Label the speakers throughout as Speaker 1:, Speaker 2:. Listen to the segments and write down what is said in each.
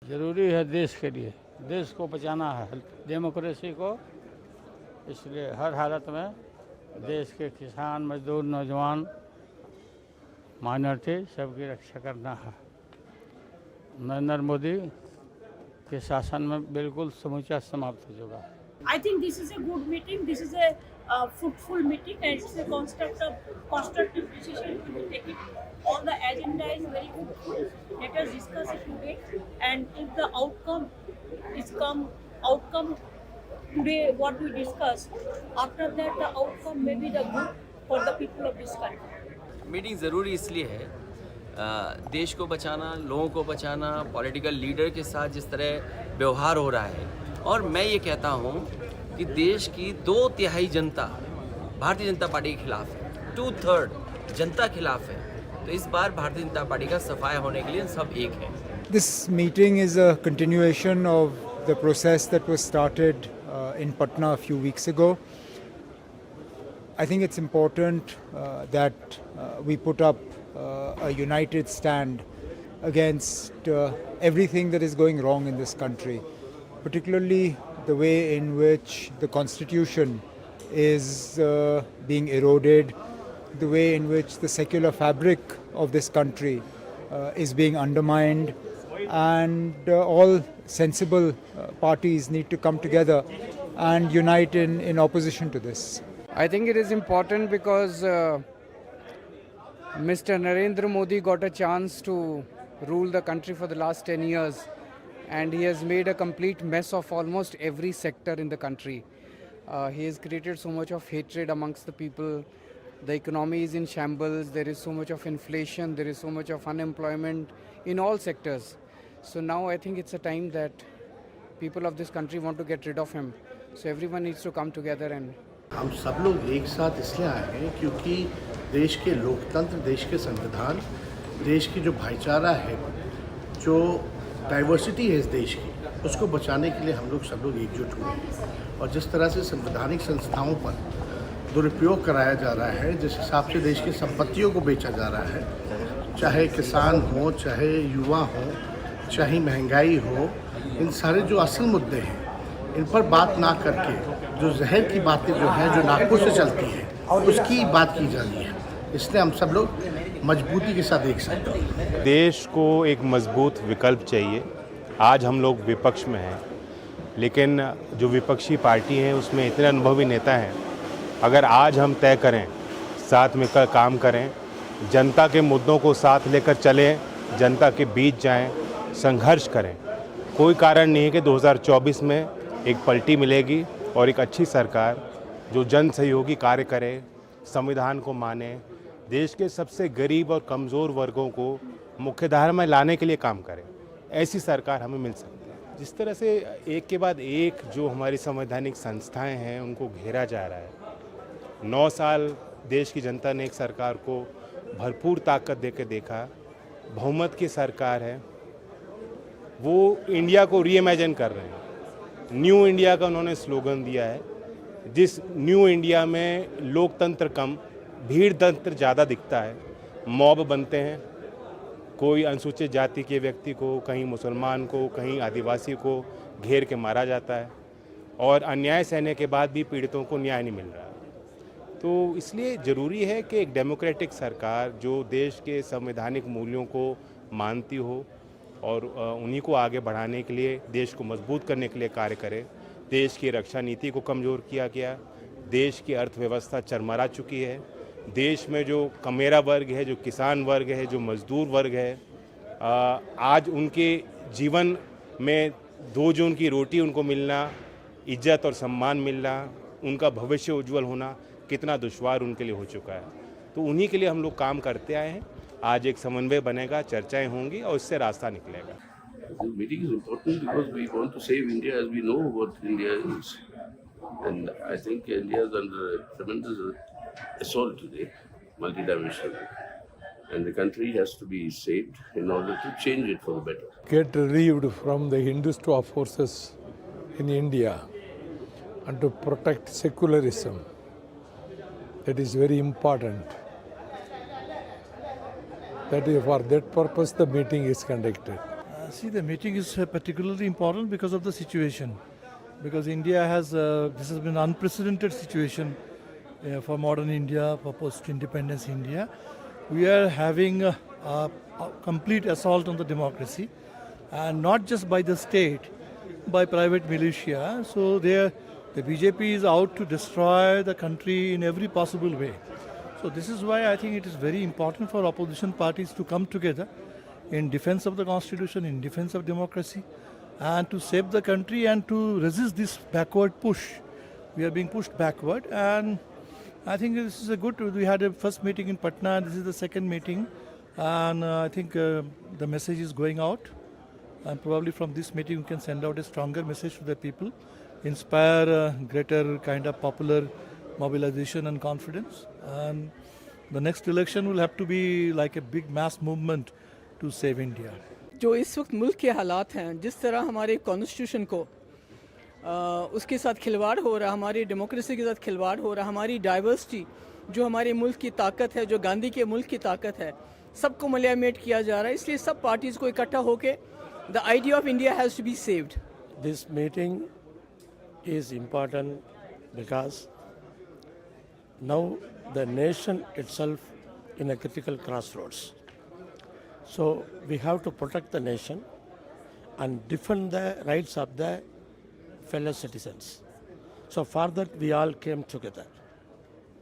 Speaker 1: ज़रूरी है देश के लिए, देश को बचाना है, डेमोक्रेसी को। इसलिए हर हालत में देश के किसान, मजदूर, नौजवान, माइनॉरिटी सबकी रक्षा करना है। नरेंद्र मोदी के शासन में बिल्कुल समूचा समाप्त हो चुका है।
Speaker 2: I think this is a good meeting. This is a fruitful meeting, and it's a constructive decision to be taken. All the agenda is very fruitful. Let us discuss it today, and if the outcome today what we discuss, after that the outcome may be the good for the people of this country.
Speaker 3: Meeting ज़रूरी इसलिए है, देश को बचाना, लोगों को बचाना, political leader के साथ जिस तरह व्यवहार हो रहा है, और मैं ये कहता हूँ कि देश की 2/3 जनता भारतीय जनता पार्टी के खिलाफ है, 2/3 जनता खिलाफ है। तो इस बार भारतीय जनता पार्टी का सफाया होने के लिए सब एक है।
Speaker 4: This meeting is a continuation of the process that was started in Patna a few weeks ago. I think it's important that we put up a united stand against everything that is going wrong in this country, particularly the way in which the constitution is being eroded, the way in which the secular fabric of this country is being undermined, and all sensible parties need to come together and unite in opposition to this.
Speaker 5: I think it is important because Mr. Narendra Modi got a chance to rule the country for the last 10 years, and he has made a complete mess of almost every sector in the country. He has created so much of hatred amongst the people. The economy is in shambles. There is so much of inflation. There is so much of unemployment in all sectors. So now I think it's a time that people of this country want to get rid of him. So everyone needs to come together and
Speaker 6: हम सब लोग एक साथ इसलिए आए हैं क्योंकि देश के लोकतंत्र, देश के संविधान, देश की जो भाईचारा है, जो डाइवर्सिटी है इस देश की, उसको बचाने के लिए हम लोग सब लोग एकजुट हुए हैं। और जिस तरह से संवैधानिक संस्थाओं पर दुरुपयोग कराया जा रहा है, जिस हिसाब से देश की संपत्तियों को बेचा जा रहा है, चाहे किसान हो, चाहे युवा हो, चाहे महंगाई हो, इन सारे जो असल मुद्दे हैं, इन पर बात ना करके जो जहर की बातें जो हैं, जो नागपुर से चलती हैं, उसकी बात की जा रही है। इसलिए हम सब लोग मजबूती के साथ एक साथ हैं।
Speaker 7: देश को एक मजबूत विकल्प चाहिए। आज हम लोग विपक्ष में हैं, लेकिन जो विपक्षी पार्टी है उसमें इतने अनुभवी नेता हैं। अगर आज हम तय करें, साथ में काम करें, जनता के मुद्दों को साथ लेकर चलें, जनता के बीच जाएं, संघर्ष करें, कोई कारण नहीं है कि 2024 में एक पलटी मिलेगी और एक अच्छी सरकार जो जन सहयोगी कार्य करे, संविधान को माने, देश के सबसे गरीब और कमज़ोर वर्गों को मुख्यधारा में लाने के लिए काम करे, ऐसी सरकार हमें मिल सकती है। जिस तरह से एक के बाद एक जो हमारी संवैधानिक संस्थाएं हैं उनको घेरा जा रहा है। 9 साल देश की जनता ने एक सरकार को भरपूर ताकत देकर देखा, बहुमत की सरकार है, वो इंडिया को रीइमेजिन कर रहे हैं। न्यू इंडिया का उन्होंने स्लोगन दिया है, जिस न्यू इंडिया में लोकतंत्र कम, भीड़ तंत्र ज़्यादा दिखता है, मॉब बनते हैं, कोई अनुसूचित जाति के व्यक्ति को, कहीं मुसलमान को, कहीं आदिवासी को घेर के मारा जाता है, और अन्याय सहने के बाद भी पीड़ितों को न्याय नहीं मिल रहा। तो इसलिए ज़रूरी है कि एक डेमोक्रेटिक सरकार जो देश के संवैधानिक मूल्यों को मानती हो और उन्हीं को आगे बढ़ाने के लिए, देश को मजबूत करने के लिए कार्य करे। देश की रक्षा नीति को कमज़ोर किया गया, देश की अर्थव्यवस्था चरमरा चुकी है, देश में जो कमेरा वर्ग है, जो किसान वर्ग है, जो मजदूर वर्ग है, आज उनके जीवन में 2 जून की रोटी उनको मिलना, इज्जत और सम्मान मिलना, उनका भविष्य उज्जवल होना कितना दुश्वार उनके लिए हो चुका है। तो उन्हीं के लिए हम लोग काम करते आए हैं। आज एक समन्वय बनेगा, चर्चाएं होंगी और इससे रास्ता निकलेगा।
Speaker 8: This meeting is important because we want to save India as we know what India is. And I think India is under tremendous assault today, multidimensional. And the country has to be saved in order to change it for the better.
Speaker 9: Get relieved from the Hindutva forces in India and to protect secularism. That is very important. That is for that purpose the meeting is conducted.
Speaker 10: See, the meeting is particularly important because of the situation. Because India has, this has been an unprecedented situation for modern India, for post-independence India. We are having a complete assault on the democracy, and not just by the state, by private militia. So the BJP is out to destroy the country in every possible way. So this is why I think it is very important for opposition parties to come together in defense of the constitution, in defense of democracy, and to save the country and to resist this backward push. We are being pushed backward, and I think this is a good. We had a first meeting in Patna, this is the second meeting, and I think the message is going out. And probably from this meeting we can send out a stronger message to the people, inspire greater kind of popular mobilization and confidence. And the next election will have to be like a big mass movement to save India.
Speaker 11: जो इस वक्त मुल्क के हालात हैं, जिस तरह हमारे कॉन्स्टिट्यूशन को उसके साथ खिलवाड़ हो रहा, हमारी डेमोक्रेसी के साथ खिलवाड़ हो रहा, हमारी डाइवर्सिटी जो हमारे मुल्क की ताकत है, जो गांधी के मुल्क की ताकत है, सबको मलियामेट किया जा रहा है. इसलिए सब पार्टीज़ को इकट्ठा होकर the idea of India has to be saved.
Speaker 12: This meeting is important because now the nation itself in a critical crossroads. So we have to protect the nation and defend the rights of the fellow citizens. So for that we all came together.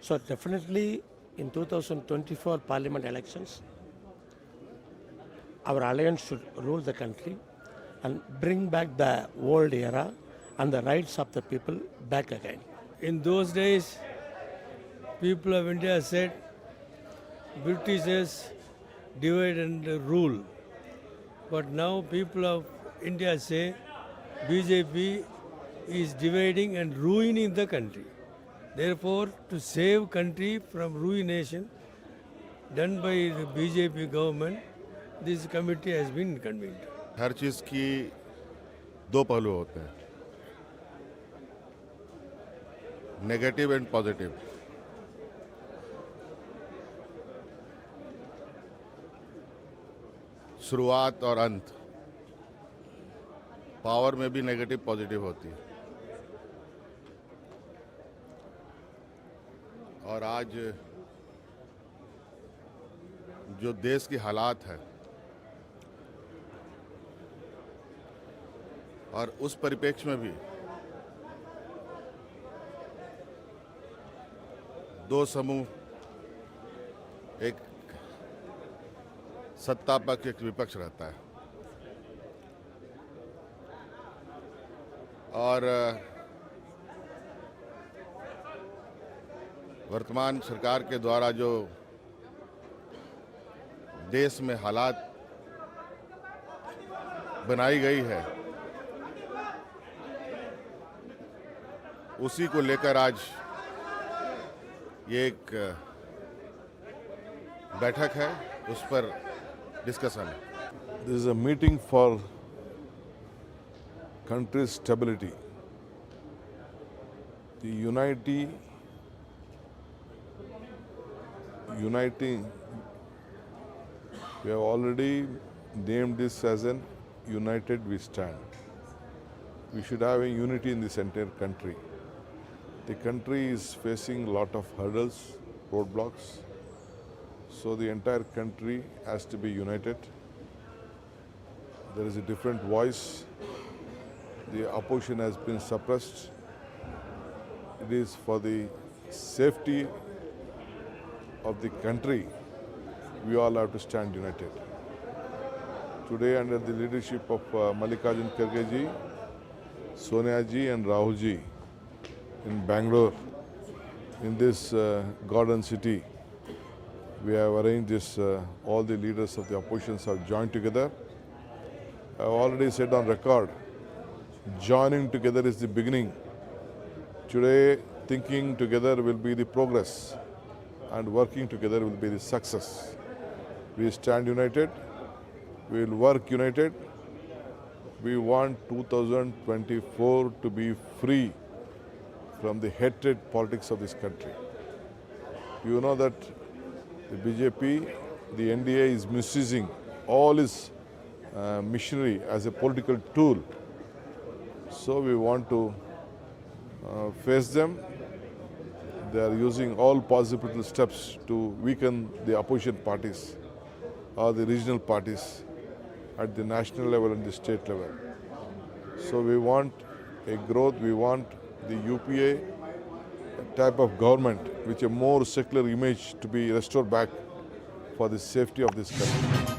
Speaker 12: So definitely in 2024 parliament elections, our alliance should rule the country and bring back the old era and the rights of the people back again.
Speaker 13: In those days, people of India said, Britishers divide and rule. But now people of India say, BJP is dividing and ruining the country. Therefore, to save country from ruination done by the BJP government, this committee has been convened.
Speaker 14: हर चीज़ की दो पहलू होते हैं, negative and positive. शुरुआत और अंत, power में भी नेगेटिव पॉजिटिव होती है. और आज जो देश की हालात है और उस परिप्रेक्ष्य में भी दो समूह, एक सत्ता पक्ष एक विपक्ष रहता है. और वर्तमान सरकार के द्वारा जो देश में हालात बनाई गई है, उसी को लेकर आज ये एक बैठक है, उस पर डिस्कशन है.
Speaker 15: This is a meeting for country's stability. The uniting, we have already named this as an united we stand. We should have a unity in this entire country. The country is facing a lot of hurdles, roadblocks, so the entire country has to be united. There is a different voice. The opposition has been suppressed. It is for the safety of the country, we all have to stand united. Today, under the leadership of Mallikarjun Kharge ji, Sonia ji and Rahul ji in Bangalore, in this garden city, we have arranged this, all the leaders of the oppositions have joined together. I have already said on record, joining together is the beginning. Today, thinking together will be the progress, and working together will be the success. We stand united, we will work united. We want 2024 to be free from the hatred politics of this country. You know that the BJP, the i.n.d.i.a is misusing all its machinery, as a political tool. So we want to face them. They are using all possible steps to weaken the opposition parties or the regional parties at the national level and the state level. So we want a growth, we want the UPA type of government with a more secular image to be restored back for the safety of this country.